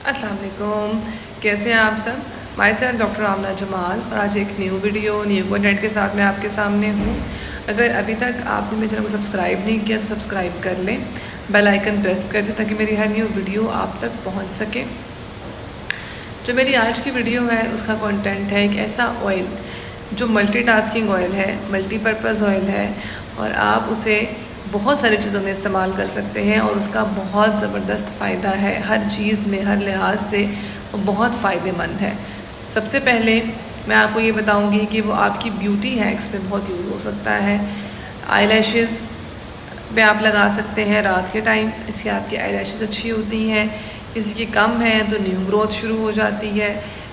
अस्सलाम वालेकुम, कैसे हैं आप सब। माय सेल्फ डॉक्टर आमना जमाल और आज एक न्यू कंटेंट के साथ मैं आपके सामने हूँ। अगर अभी तक आपने मेरे चैनल को सब्सक्राइब नहीं किया तो सब्सक्राइब कर लें, बेल आइकन प्रेस कर दें ताकि मेरी हर न्यू वीडियो आप तक पहुँच सके। जो मेरी आज की वीडियो है उसका कंटेंट है एक ऐसा ऑयल जो मल्टीटास्किंग ऑयल है, मल्टीपर्पज़ ऑयल है और आप उसे बहुत सारी चीज़ों में इस्तेमाल कर सकते हैं और उसका बहुत ज़बरदस्त फ़ायदा है। हर चीज़ में, हर लिहाज से वो बहुत फ़ायदेमंद है। सबसे पहले मैं आपको ये बताऊंगी कि वो आपकी ब्यूटी हैक्स पे बहुत यूज़ हो सकता है। आई लैशेज़ पे आप लगा सकते हैं रात के टाइम, इससे आपकी आई लैशेज़ अच्छी होती हैं। किसी की कम है तो न्यू ग्रोथ शुरू हो जाती है,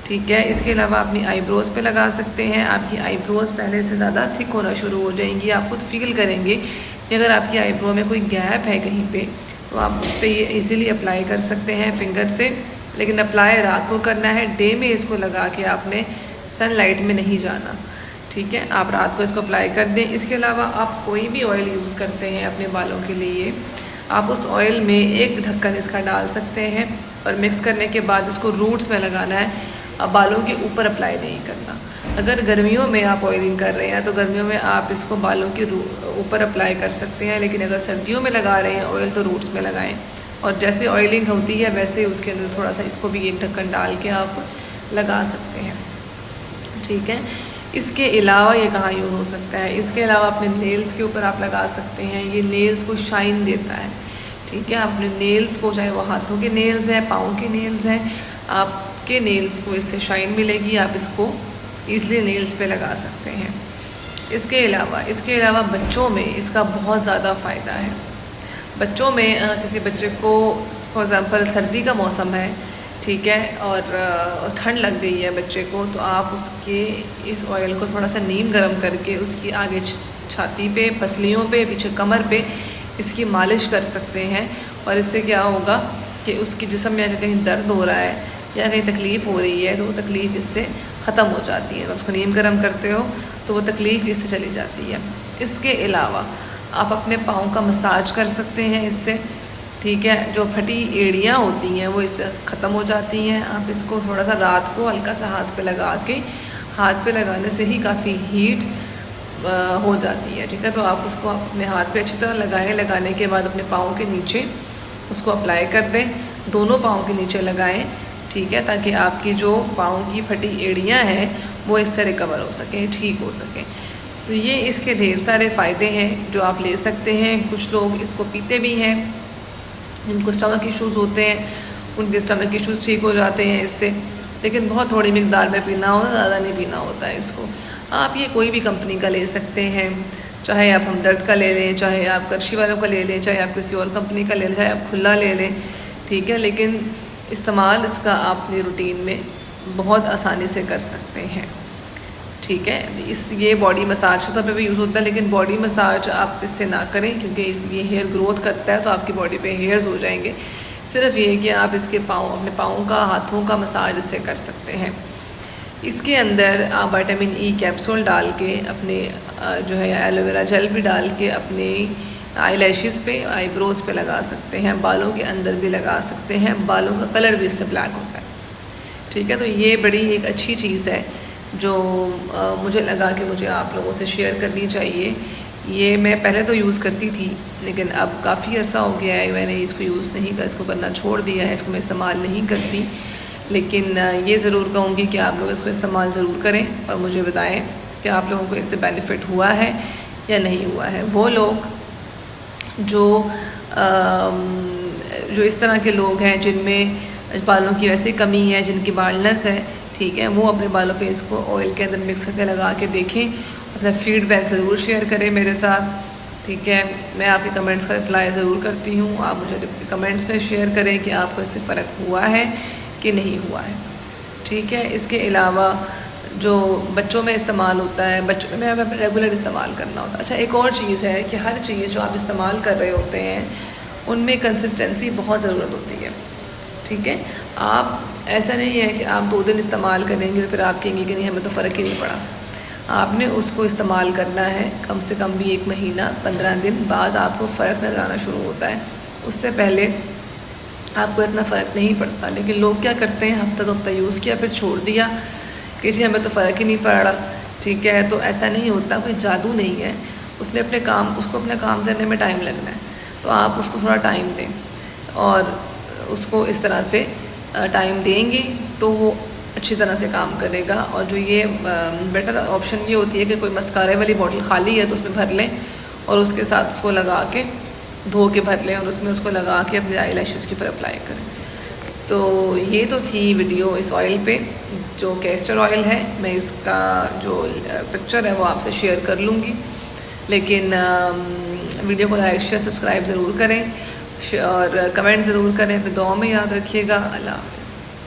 ठीक है। इसके अलावा अपनी आईब्रोज़ पे लगा सकते हैं। आपकी आईब्रोज़ पहले से ज़्यादा थिक होना शुरू हो जाएंगी। आप खुद फील करेंगे कि अगर आपकी आईब्रो में कोई गैप है कहीं पे तो आप उस पर ये इजीली अप्लाई कर सकते हैं फिंगर से। लेकिन अप्लाई रात को करना है, डे में इसको लगा के आपने सनलाइट में नहीं जाना, ठीक है। आप रात को इसको अप्लाई कर दें। इसके अलावा आप कोई भी ऑयल यूज़ करते हैं अपने बालों के लिए, आप उस ऑयल में एक ढक्कन इसका डाल सकते हैं और मिक्स करने के बाद इसको रूट्स में लगाना है। अब बालों के ऊपर अप्लाई नहीं करना। अगर गर्मियों में आप ऑयलिंग कर रहे हैं तो गर्मियों में आप इसको बालों के ऊपर अप्लाई कर सकते हैं, लेकिन अगर सर्दियों में लगा रहे हैं ऑयल तो रूट्स में लगाएं। और जैसे ऑयलिंग होती है वैसे ही उसके अंदर थोड़ा सा इसको भी एक ढक्कन डाल के आप लगा सकते हैं, ठीक है। इसके अलावा ये कहाँ यूज़ हो सकता है, इसके अलावा अपने नेल्स के ऊपर आप लगा सकते हैं। ये नेल्स को शाइन देता है, ठीक है। अपने नेल्स को, चाहे वो हाथों के नेल्स हैं, पाँव के नेल्स हैं, आपके नेल्स को इससे शाइन मिलेगी। आप इसको ईज़िली नेल्स पे लगा सकते हैं। इसके अलावा बच्चों में इसका बहुत ज़्यादा फ़ायदा है। बच्चों में किसी बच्चे को फॉर एग्ज़ाम्पल सर्दी का मौसम है, ठीक है, और ठंड लग गई है बच्चे को, तो आप उसके इस ऑयल को थोड़ा सा नीम गर्म करके उसकी आगे छाती पे, पसलियों पे, पीछे कमर पे इसकी मालिश कर सकते हैं। और इससे क्या होगा कि उसके जिस्म में अगर कहीं दर्द हो रहा है या कहीं तकलीफ़ हो रही है तो वो तकलीफ़ इससे ख़त्म हो जाती है। जब उसको नीम गर्म करते हो तो वो तकलीफ़ इससे चली जाती है। इसके अलावा आप अपने पाँव का मसाज कर सकते हैं इससे, ठीक है। जो फटी एड़ियाँ होती हैं वो इससे ख़त्म हो जाती हैं। आप इसको थोड़ा सा रात को हल्का सा हाथ पे लगा के, हाथ पे लगाने से ही काफ़ी हीट हो जाती है, ठीक है। तो आप उसको अपने हाथ पे अच्छी तरह लगाएं। लगाने के बाद अपने पाँव के नीचे उसको अप्लाई कर दें, दोनों पाँव के नीचे लगाएं, ठीक है, ताकि आपकी जो पाँव की फटी एड़ियाँ हैं वो इससे रिकवर हो सकें, ठीक हो सकें। तो ये इसके ढेर सारे फ़ायदे हैं जो आप ले सकते हैं। कुछ लोग इसको पीते भी हैं, जिनको स्टमक इश्यूज़ होते हैं उनके स्टमक इश्यूज़ ठीक हो जाते हैं इससे, लेकिन बहुत थोड़ी मिकदार में पीना होता है, ज़्यादा नहीं पीना होता है इसको। आप ये कोई भी कंपनी का ले सकते हैं, चाहे आप हमदर्द का ले लें, चाहे आप करशी वालों का ले लें, चाहे आप किसी और कंपनी का ले लें, चाहे आप खुला ले लें, ठीक है। लेकिन इस्तेमाल इसका आप अपनी रूटीन में बहुत आसानी से कर सकते हैं, ठीक है। ये बॉडी मसाज तो पे भी यूज़ होता है, लेकिन बॉडी मसाज आप इससे ना करें क्योंकि ये हेयर ग्रोथ करता है तो आपकी बॉडी पे हेयर्स हो जाएंगे। सिर्फ ये कि आप इसके अपने पाँव का, हाथों का मसाज इससे कर सकते हैं। इसके अंदर आप विटामिन ई कैप्सूल डाल के अपने जो है एलोवेरा जेल भी डाल के अपने आई लैशेज़ पे, आईब्रोज़ पे लगा सकते हैं। बालों के अंदर भी लगा सकते हैं, बालों का कलर भी इससे ब्लैक होता है, ठीक है। तो ये बड़ी एक अच्छी चीज़ है जो मुझे लगा कि मुझे आप लोगों से शेयर करनी चाहिए। ये मैं पहले तो यूज़ करती थी, लेकिन अब काफ़ी अर्सा हो गया है मैंने इसको यूज़ नहीं कर, इसको करना छोड़ दिया है, इसको मैं इस्तेमाल नहीं करती। लेकिन ये ज़रूर कहूँगी कि आप लोग इसको इस्तेमाल ज़रूर करें और मुझे बताएं कि आप लोगों को इससे बेनिफिट हुआ है या नहीं हुआ है। वो लोग जो इस तरह के लोग हैं जिनमें बालों की वैसे कमी है, जिनकी बाल्डनेस है, ठीक है, वो अपने बालों पे इसको ऑयल के अंदर मिक्स करके लगा के देखें। अपना फीडबैक ज़रूर शेयर करें मेरे साथ, ठीक है। मैं आपके कमेंट्स का रिप्लाई ज़रूर करती हूँ। आप मुझे कमेंट्स में शेयर करें कि आपको इससे फ़र्क हुआ है कि नहीं हुआ है, ठीक है। इसके अलावा जो बच्चों में इस्तेमाल होता है, बच्चों में हमें रेगुलर इस्तेमाल करना होता है। अच्छा, एक और चीज़ है कि हर चीज़ जो आप इस्तेमाल कर रहे होते हैं उनमें कंसिस्टेंसी बहुत ज़रूरत होती है, ठीक है। आप ऐसा नहीं है कि आप 2 दिन इस्तेमाल करेंगे तो फिर आप कहेंगे कि नहीं हमें तो फ़र्क ही नहीं पड़ा। आपने उसको इस्तेमाल करना है कम से कम भी 1 महीना, 15 दिन बाद आपको फ़र्क नज़र आना शुरू होता है। उससे पहले आपको इतना फ़र्क नहीं पड़ता। लेकिन लोग क्या करते हैं, हफ्ता 2 हफ्ता यूज़ किया फिर छोड़ दिया कि जी हमें तो फ़र्क ही नहीं पड़ रहा, ठीक है। तो ऐसा नहीं होता, कोई जादू नहीं है। उसको अपने काम करने में टाइम लगना है, तो आप उसको थोड़ा टाइम दें और उसको इस तरह से टाइम देंगे तो वो अच्छी तरह से काम करेगा। और जो ये बेटर ऑप्शन ये होती है कि कोई मस्कारे वाली बॉटल खाली है तो उसमें भर लें और उसके साथ उसको लगा के धो के भर लें और उसमें उसको लगा के अपने आई लैशेज़ के ऊपर अप्लाई करें। तो ये तो थी वीडियो इस ऑयल पे, जो कैस्टर ऑयल है। मैं इसका जो पिक्चर है वो आपसे शेयर कर लूँगी, लेकिन वीडियो को लाइक शेयर सब्सक्राइब ज़रूर करें और कमेंट ज़रूर करें। अपनी दुआ में याद रखिएगा। अल्लाह हाफ़िज़।